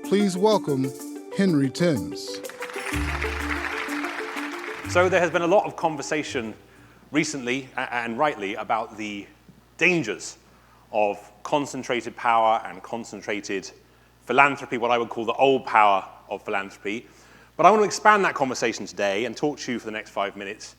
Please welcome Henry Timms. So there has been a lot of conversation recently, and rightly, about the dangers of concentrated power and concentrated philanthropy, what I would call the old power of philanthropy. But I want to expand that conversation today and talk to you for the next 5 minutes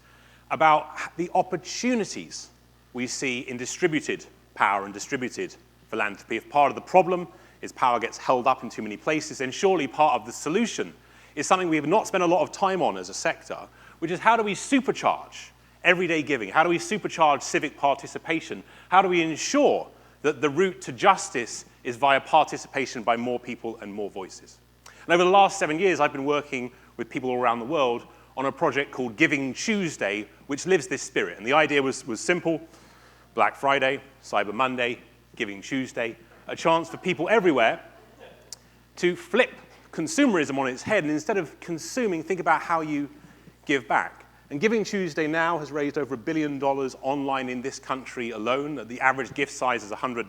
about the opportunities we see in distributed power and distributed philanthropy. If part of the problem is power gets held up in too many places, then surely part of the solution is something we have not spent a lot of time on as a sector, which is how do we supercharge everyday giving? How do we supercharge civic participation? How do we ensure that the route to justice is via participation by more people and more voices? And over the last 7 years, I've been working with people all around the world on a project called Giving Tuesday, which lives this spirit. And the idea was simple: Black Friday, Cyber Monday, Giving Tuesday, a chance for people everywhere to flip consumerism on its head, and instead of consuming, think about how you give back. And Giving Tuesday now has raised over $1 billion online in this country alone. The average gift size is $100.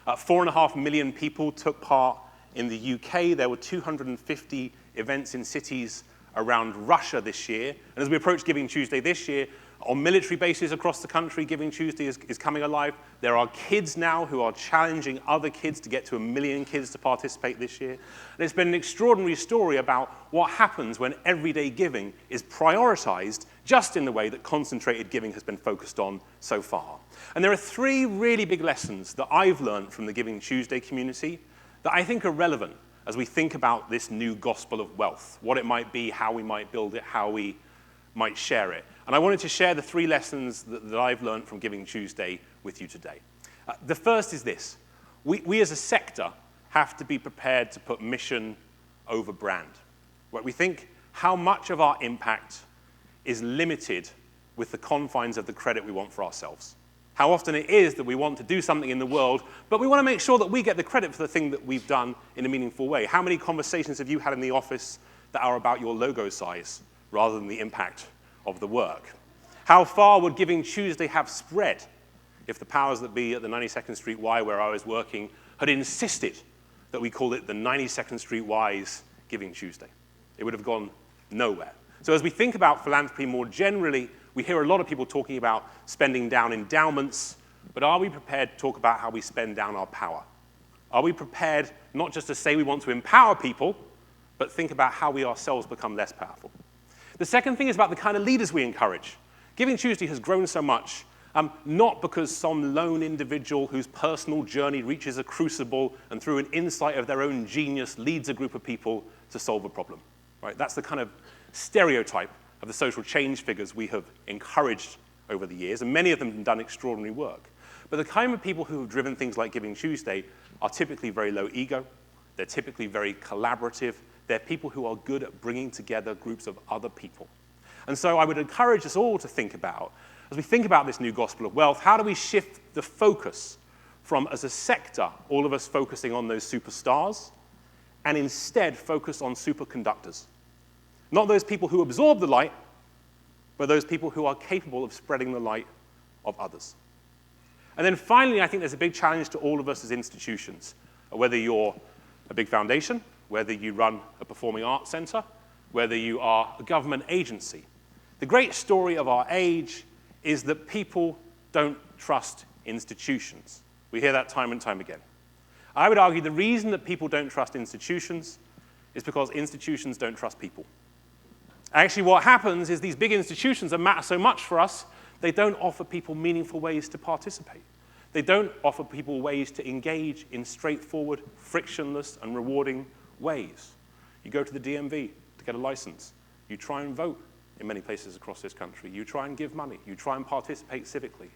4.5 million people took part in the UK. There were 250 events in cities around Russia this year. And as we approach Giving Tuesday this year, on military bases across the country, Giving Tuesday is coming alive. There are kids now who are challenging other kids to get to 1 million kids to participate this year. And it's been an extraordinary story about what happens when everyday giving is prioritized just in the way that concentrated giving has been focused on so far. And there are 3 really big lessons that I've learned from the Giving Tuesday community that I think are relevant as we think about this new gospel of wealth, what it might be, how we might build it, how we might share it. And I wanted to share the 3 lessons that I've learned from Giving Tuesday with you today. The first is this: we as a sector have to be prepared to put mission over brand. Where we think how much of our impact is limited with the confines of the credit we want for ourselves. How often it is that we want to do something in the world, but we want to make sure that we get the credit for the thing that we've done in a meaningful way. How many conversations have you had in the office that are about your logo size rather than the impact of the work? How far would Giving Tuesday have spread if the powers that be at the 92nd Street Y, where I was working, had insisted that we call it the 92nd Street Y's Giving Tuesday? It would have gone nowhere. So as we think about philanthropy more generally, we hear a lot of people talking about spending down endowments, but are we prepared to talk about how we spend down our power? Are we prepared not just to say we want to empower people, but think about how we ourselves become less powerful? The second thing is about the kind of leaders we encourage. Giving Tuesday has grown so much, not because some lone individual whose personal journey reaches a crucible and through an insight of their own genius leads a group of people to solve a problem. Right? That's the kind of stereotype of the social change figures we have encouraged over the years, and many of them have done extraordinary work. But the kind of people who have driven things like Giving Tuesday are typically very low ego. They're typically very collaborative. They're people who are good at bringing together groups of other people. And so I would encourage us all to think about, as we think about this new gospel of wealth, how do we shift the focus from, as a sector, all of us focusing on those superstars, and instead focus on superconductors? Not those people who absorb the light, but those people who are capable of spreading the light of others. And then finally, I think there's a big challenge to all of us as institutions, whether you're a big foundation, whether you run a performing arts center, whether you are a government agency. The great story of our age is that people don't trust institutions. We hear that time and time again. I would argue the reason that people don't trust institutions is because institutions don't trust people. Actually, what happens is these big institutions that matter so much for us, they don't offer people meaningful ways to participate. They don't offer people ways to engage in straightforward, frictionless, and rewarding ways. You go to the DMV to get a license. You try and vote in many places across this country. You try and give money. You try and participate civically.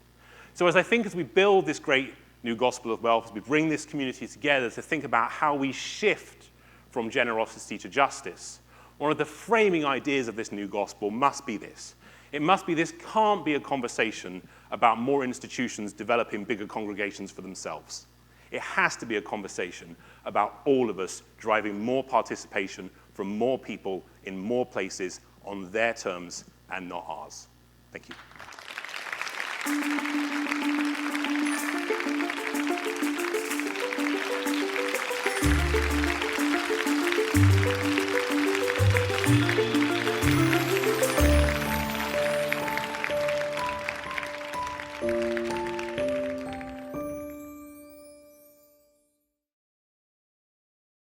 So as I think as we build this great new gospel of wealth, as we bring this community together to think about how we shift from generosity to justice, one of the framing ideas of this new gospel must be this. It must be this can't be a conversation about more institutions developing bigger congregations for themselves. It has to be a conversation about all of us driving more participation from more people in more places on their terms and not ours. Thank you.